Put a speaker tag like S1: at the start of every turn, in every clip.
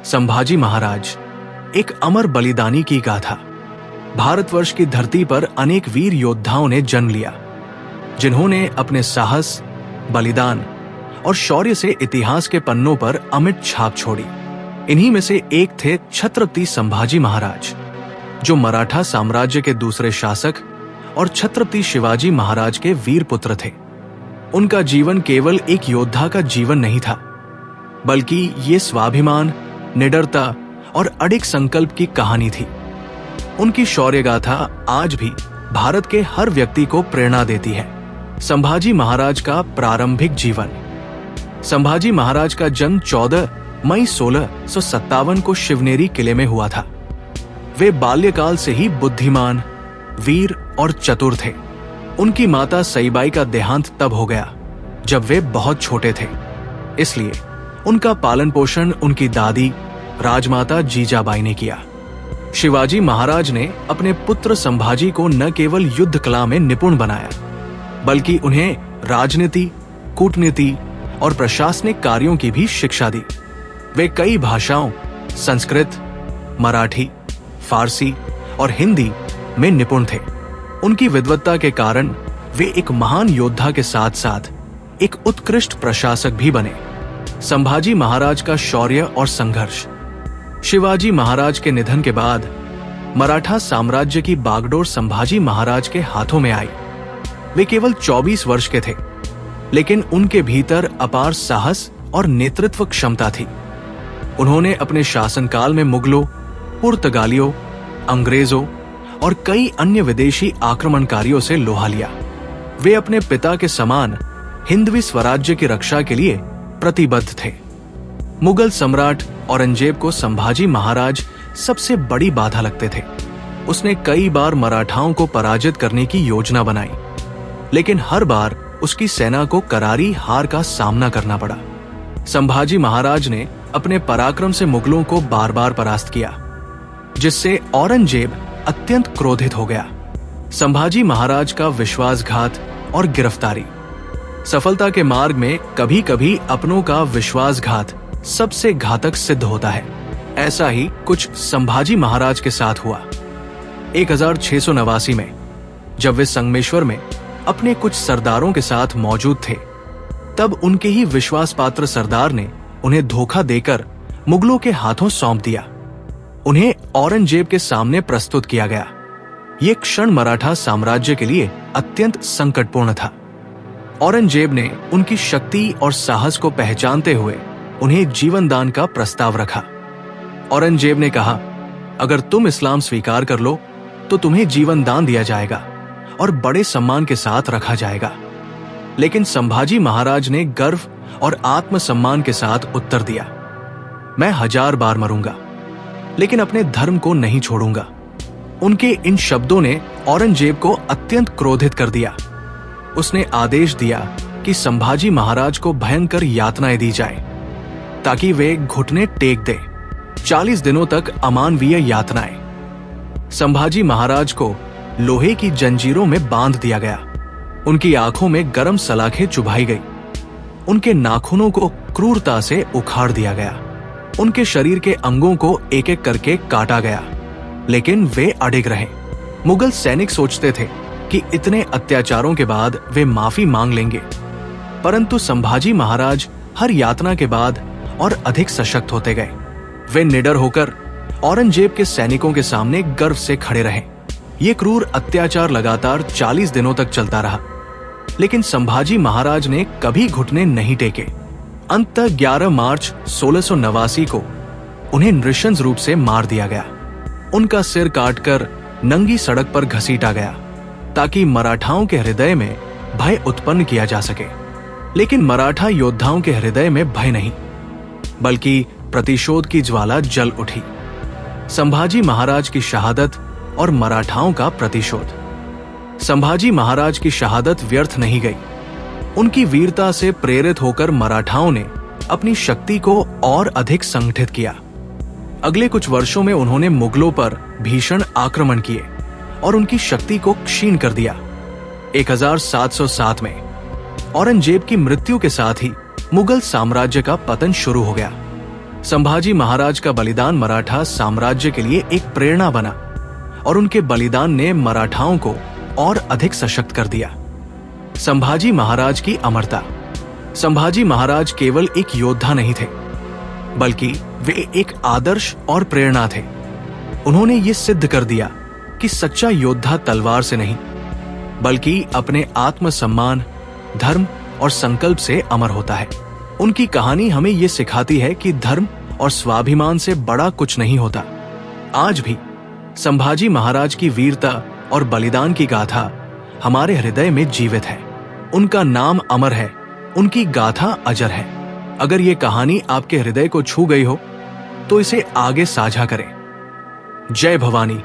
S1: संभाजी महाराज एक अमर बलिदानी की गाथा। भारतवर्ष की धरती पर अनेक वीर योद्धाओं ने जन्म लिया, जिन्होंने अपने साहस, बलिदान और शौर्य से इतिहास के पन्नों पर अमिट छाप छोड़ी। इन्हीं में से एक थे छत्रपति संभाजी महाराज, जो मराठा साम्राज्य के दूसरे शासक और छत्रपति शिवाजी महाराज के वीर पुत्र थे। उनका जीवन केवल एक योद्धा का जीवन नहीं था, बल्कि ये स्वाभिमान, निडरता और अडिग संकल्प की कहानी थी। उनकी शौर्य गाथा आज भी भारत के हर व्यक्ति को प्रेरणा देती है। संभाजी महाराज का प्रारंभिक जीवन। संभाजी महाराज का जन्म 14 मई 1657 को शिवनेरी किले में हुआ था। वे बाल्यकाल से ही बुद्धिमान, वीर और चतुर थे। उनकी माता सईबाई का देहांत तब हो गया जब वे बहुत छोटे थे, इसलिए उनका पालन पोषण उनकी दादी राजमाता जीजाबाई ने किया। शिवाजी महाराज ने अपने पुत्र संभाजी को न केवल युद्ध कला में निपुण बनाया, बल्कि उन्हें राजनीति, कूटनीति और प्रशासनिक कार्यों की भी शिक्षा दी। वे कई भाषाओं, संस्कृत, मराठी, फारसी और हिंदी में निपुण थे। उनकी विद्वत्ता के कारण वे एक महान योद्धा के साथ साथ एक उत्कृष्ट प्रशासक भी बने। संभाजी महाराज का शौर्य और संघर्ष। शिवाजी महाराज के निधन के बाद मराठा साम्राज्य की बागडोर संभाजी महाराज के हाथों में आई। वे केवल 24 वर्ष के थे, लेकिन उनके भीतर अपार साहस और नेतृत्व क्षमता थी। उन्होंने अपने शासनकाल में मुगलों, पुर्तगालियों, अंग्रेजों और कई अन्य विदेशी आक्रमणकारियों से लोहा लिया। वे अपने पिता के समान हिंदवी स्वराज्य की रक्षा के लिए प्रतिबद्ध थे। मुगल सम्राट औरंगजेब को संभाजी महाराज सबसे बड़ी बाधा लगते थे। उसने कई बार मराठाओं को पराजित करने की योजना बनाई, लेकिन हर बार उसकी सेना को करारी हार का सामना करना पड़ा। संभाजी महाराज ने अपने पराक्रम से मुगलों को बार बार परास्त किया, जिससे औरंगजेब अत्यंत क्रोधित हो गया। संभाजी महाराज का विश्वासघात और गिरफ्तारी। सफलता के मार्ग में कभी कभी अपनों का विश्वासघात सबसे घातक सिद्ध होता है। ऐसा ही कुछ संभाजी महाराज के साथ हुआ। 1689 में जब वे संगमेश्वर में अपने कुछ सरदारों के साथ मौजूद थे, तब उनके ही विश्वास पात्र सरदार ने उन्हें धोखा देकर मुगलों के हाथों सौंप दिया। उन्हें औरंगजेब के सामने प्रस्तुत किया गया। ये क्षण मराठा साम्राज्य के लिए अत्यंत संकटपूर्ण था। औरंगजेब ने उनकी शक्ति और साहस को पहचानते हुए उन्हें जीवन दान का प्रस्ताव रखा। औरंगजेब ने कहा, अगर तुम इस्लाम स्वीकार कर लो तो तुम्हें जीवन दान दिया जाएगा और बड़े सम्मान के साथ रखा जाएगा। लेकिन संभाजी महाराज ने गर्व और आत्मसम्मान के साथ उत्तर दिया, मैं 1000 बार मरूंगा, लेकिन अपने धर्म को नहीं छोड़ूंगा। उनके इन शब्दों ने औरंगजेब को अत्यंत क्रोधित कर दिया। उसने आदेश दिया कि संभाजी महाराज को भयंकर यातनाएं दी जाए, ताकि वे घुटने टेक दे। 40 दिनों तक अमानवीय यातनाएं। संभाजी महाराज को लोहे की जंजीरों में बांध दिया गया। उनकी आंखों में गर्म सलाखें चुभाई गई। उनके नाखूनों को क्रूरता से उखाड़ दिया गया। उनके शरीर के अंगों को एक एक करके काटा गया, लेकिन वे अडिग रहे। मुगल सैनिक सोचते थे कि इतने अत्याचारों के बाद वे माफी मांग लेंगे, परंतु संभाजी महाराज हर यातना के बाद और अधिक सशक्त होते गए। वे निडर होकर औरंगजेब के सैनिकों के सामने गर्व से खड़े रहे। ये क्रूर अत्याचार लगातार 40 दिनों तक चलता रहा, लेकिन संभाजी महाराज ने कभी घुटने नहीं टेके। अंततः 11 मार्च 1689 को उन्हें नृशंस रूप से मार दिया गया। उनका सिर काटकर नंगी सड़क पर घसीटा गया, ताकि मराठाओं के हृदय में भय उत्पन्न किया जा सके। लेकिन मराठा योद्धाओं के हृदय में भय नहीं, बल्कि प्रतिशोध की ज्वाला जल उठी। संभाजी महाराज की शहादत और मराठाओं का प्रतिशोध। संभाजी महाराज की शहादत व्यर्थ नहीं गई। उनकी वीरता से प्रेरित होकर मराठाओं ने अपनी शक्ति को और अधिक संगठित किया। अगले कुछ वर्षों में उन्होंने मुगलों पर भीषण आक्रमण किए और उनकी शक्ति को क्षीण कर दिया। 1707 में औरंगजेब की मृत्यु के साथ ही मुगल साम्राज्य का पतन शुरू हो गया। संभाजी महाराज का बलिदान मराठा साम्राज्य के लिए एक प्रेरणा बना और उनके बलिदान ने मराठाओं को और अधिक सशक्त कर दिया। संभाजी महाराज की अमरता। संभाजी महाराज केवल एक योद्धा नहीं थे, बल्कि वे एक आदर्श और प्रेरणा थे। उन्होंने ये सिद्ध कर दिया कि सच्चा योद्धा तलवार से नहीं, बल्कि अपने आत्मसम्मान, धर्म और संकल्प से अमर होता है। उनकी कहानी हमें ये सिखाती है कि धर्म और स्वाभिमान से बड़ा कुछ नहीं होता। आज भी संभाजी महाराज की वीरता और बलिदान की गाथा हमारे हृदय में जीवित है। उनका नाम अमर है, उनकी गाथा अजर है। अगर ये कहानी आपके हृदय को छू गई हो तो इसे आगे साझा करें। जय भवानी,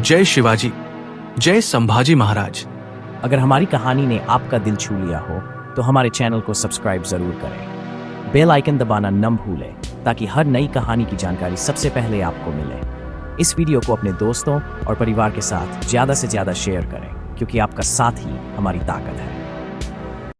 S1: जय शिवाजी, जय संभाजी महाराज।
S2: अगर हमारी कहानी ने आपका दिल छू लिया हो तो हमारे चैनल को सब्सक्राइब जरूर करें। बेल आइकन दबाना न भूलें ताकि हर नई कहानी की जानकारी सबसे पहले आपको मिले। इस वीडियो को अपने दोस्तों और परिवार के साथ ज़्यादा से ज़्यादा शेयर करें, क्योंकि आपका साथ ही हमारी ताकत है।